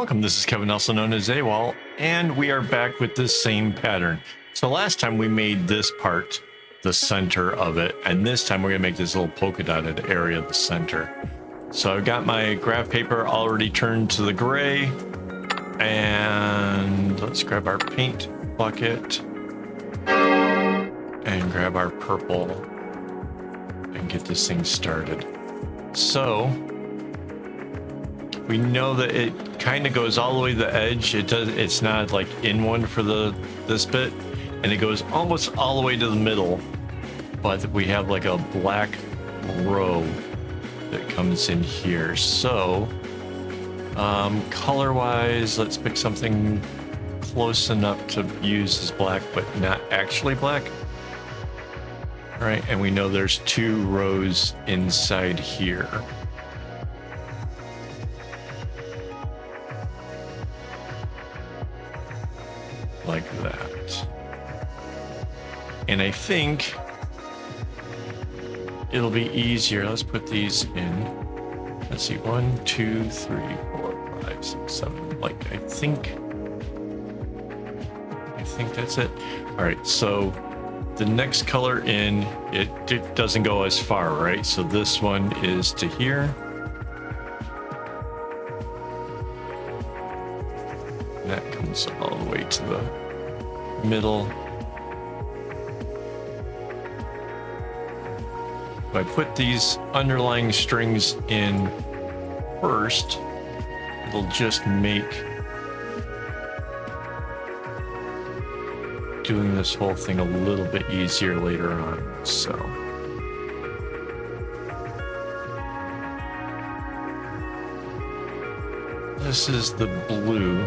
welcome. This is Kevin, also known as AKAAWOL, and we are back with this same pattern. So last time we made this part the center of it, and this time we're going to make this little polka dotted area the center. So I've got my graph paper already turned to the gray, and let's grab our paint bucket and grab our purple and get this thing started. So we know that it kind of goes all the way to the edge. It's not like in one for this bit, and it goes almost all the way to the middle, but we have like a black row that comes in here. So color wise, let's pick something close enough to use as black but not actually black. All right, and we know there's 2 rows inside here. Like that. And I think it'll be easier. Let's put these in. Let's see, 1, 2, 3, 4, 5, 6, 7. Like, I think that's it. All right, so the next color in, it doesn't go as far, right? So this one is to here. And that comes all the way to the middle. If I put these underlying strings in first, it'll just make doing this whole thing a little bit easier later on. So this is the blue.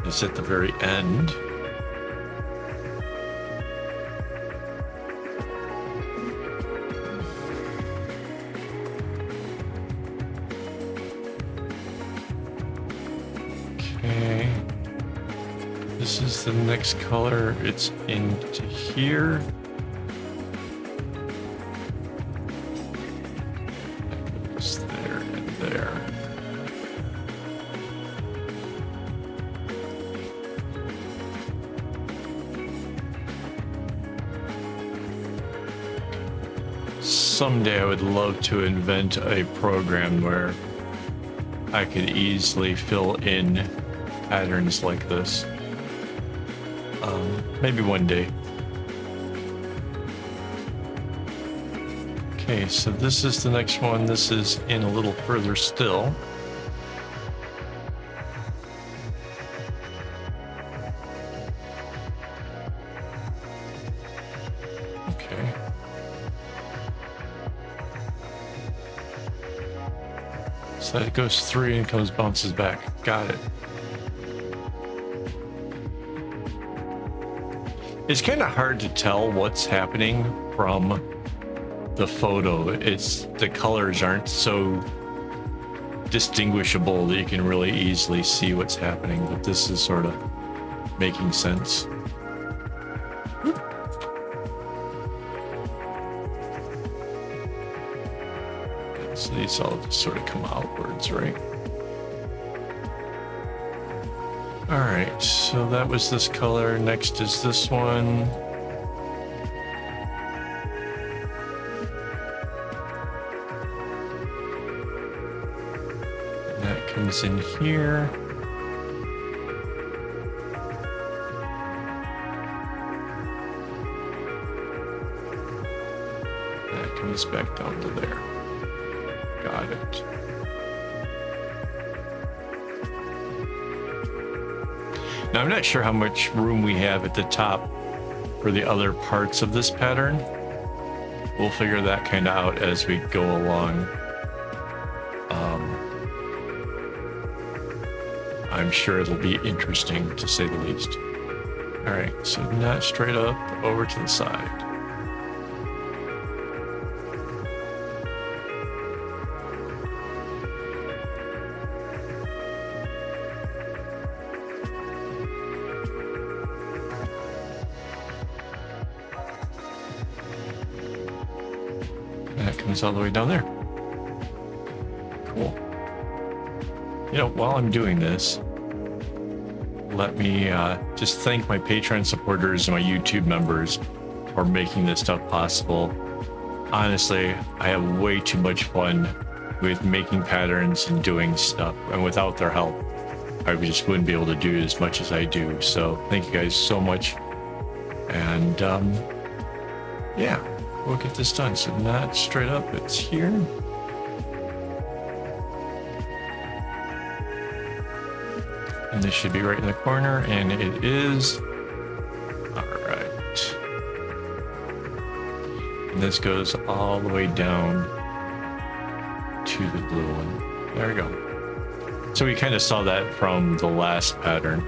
It's at the very end. Okay. This is the next color. It's into here. That goes there and there. Someday I would love to invent a program where I could easily fill in patterns like this. Maybe one day. Okay, so this is the next one. This is in a little further still. Okay. So it goes 3 and bounces back. Got it. It's kind of hard to tell what's happening from the photo. The colors aren't so distinguishable that you can really easily see what's happening, but this is sort of making sense. So these all just sort of come outwards, right? All right, so that was this color. Next is this one. And that comes in here. That comes back down to there. Got it. Now, I'm not sure how much room we have at the top for the other parts of this pattern. We'll figure that kind of out as we go along. I'm sure it'll be interesting, to say the least. All right, so not straight up, over to the side. That comes all the way down there. Cool. You know, while I'm doing this, let me just thank my Patreon supporters and my YouTube members for making this stuff possible. Honestly, I have way too much fun with making patterns and doing stuff, and without their help, I just wouldn't be able to do as much as I do. So thank you guys so much. And yeah, we'll get this done. So not straight up, it's here. And this should be right in the corner, and it is. All right. And this goes all the way down to the blue one. There we go. So we kind of saw that from the last pattern.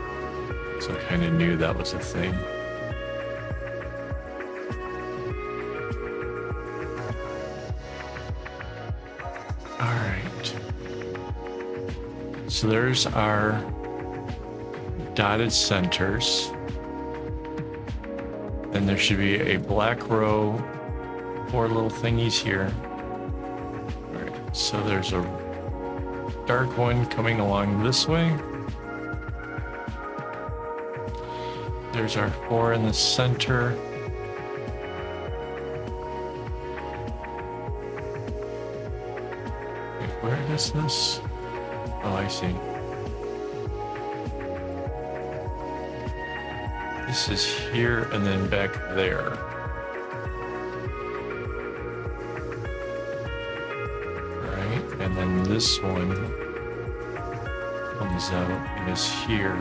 So I kind of knew that was a thing. All right. So there's our dotted centers. And there should be a black row, 4 little thingies here. All right, so there's a dark one coming along this way. There's our 4 in the center. Wait, where is this? Oh, I see. This is here and then back there. All right, and then this one comes out and is here.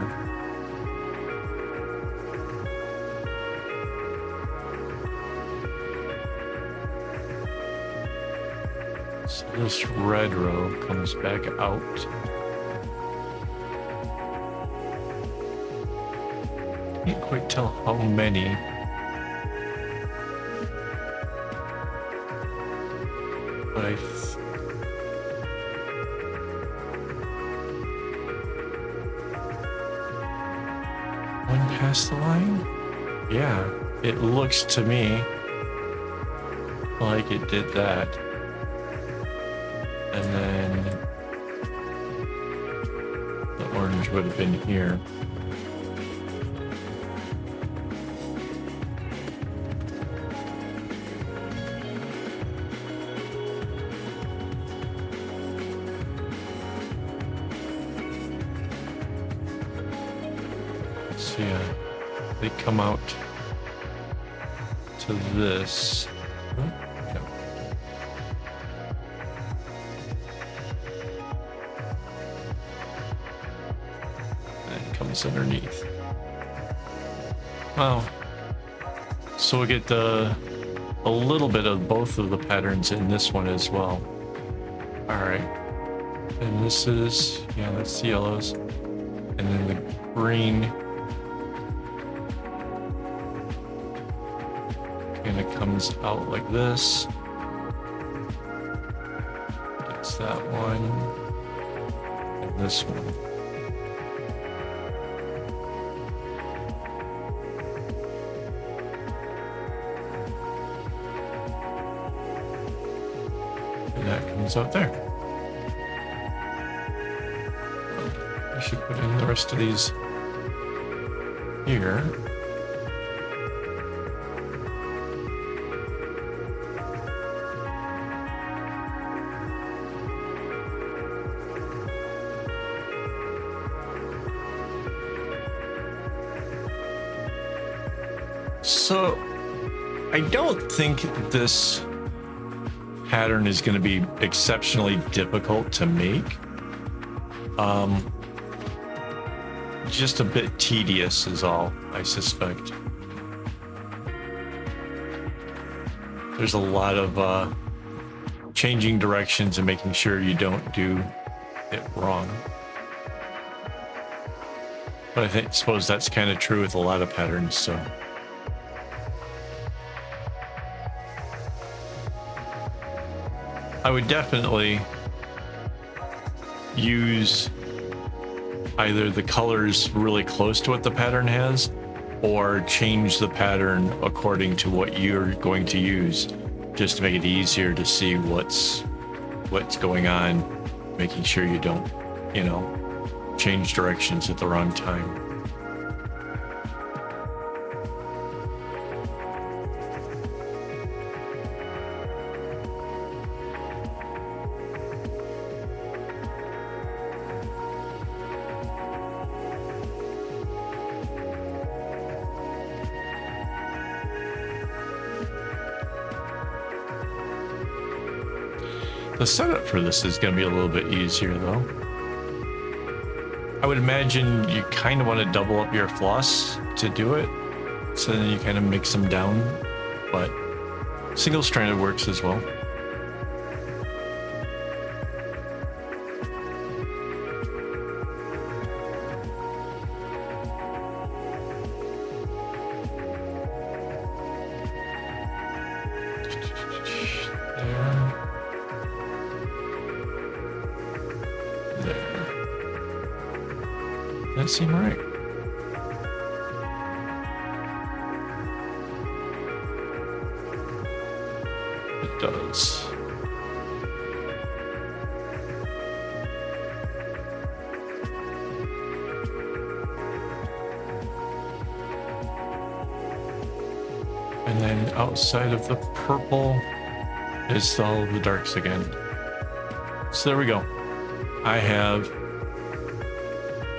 So this red row comes back out. Can't quite tell how many. But one past the line? Yeah, it looks to me like it did that. And then the orange would have been here. So yeah, they come out to this. Okay. And comes underneath. Wow. So we get a little bit of both of the patterns in this one as well. All right. And this is, yeah, that's the yellows. And then the green kind of comes out like this. It's that one and this one. And that comes out there. I should put in the rest of these here. So I don't think this pattern is going to be exceptionally difficult to make. Just a bit tedious is all, I suspect. There's a lot of changing directions and making sure you don't do it wrong. But I suppose that's kind of true with a lot of patterns, so. I would definitely use either the colors really close to what the pattern has, or change the pattern according to what you're going to use, just to make it easier to see what's going on, making sure you don't you know, change directions at the wrong time. The setup for this is going to be a little bit easier though. I would imagine you kind of want to double up your floss to do it, so then you kind of mix them down, but single-stranded works as well. That seem right? It does. And then outside of the purple is all the darks again. So there we go. I have,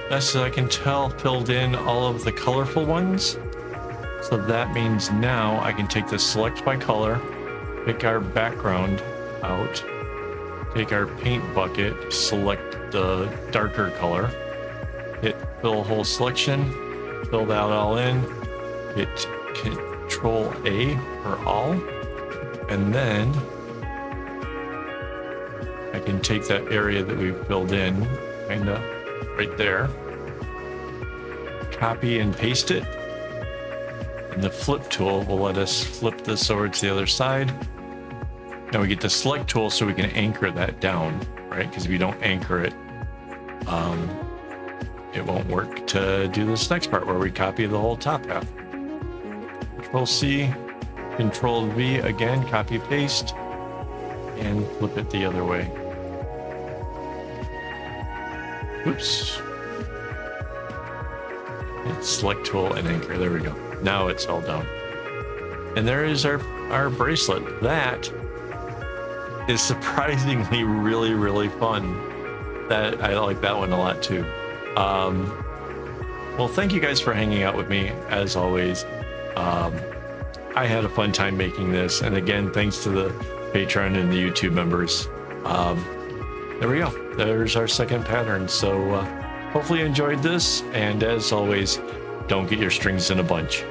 best as I can tell, filled in all of the colorful ones. So that means now I can take the select by color, pick our background out, take our paint bucket, select the darker color, hit fill whole selection, fill that all in, hit Control A for all, and then I can take that area that we filled in, kinda right there, copy and paste it, and the flip tool will let us flip this over to the other side. Now we get the select tool so we can anchor that down, right? Because if you don't anchor it, it won't work to do this next part where we copy the whole top half. Control C, Control V again, copy paste, and flip it the other way. Oops. Hit select tool and anchor. There we go. Now it's all done. And there is our bracelet. That is surprisingly really fun. That I like that one a lot too. Well, thank you guys for hanging out with me as always. I had a fun time making this, and again, thanks to the Patreon and the YouTube members. There we go. There's our second pattern. So hopefully you enjoyed this, and as always, don't get your strings in a bunch.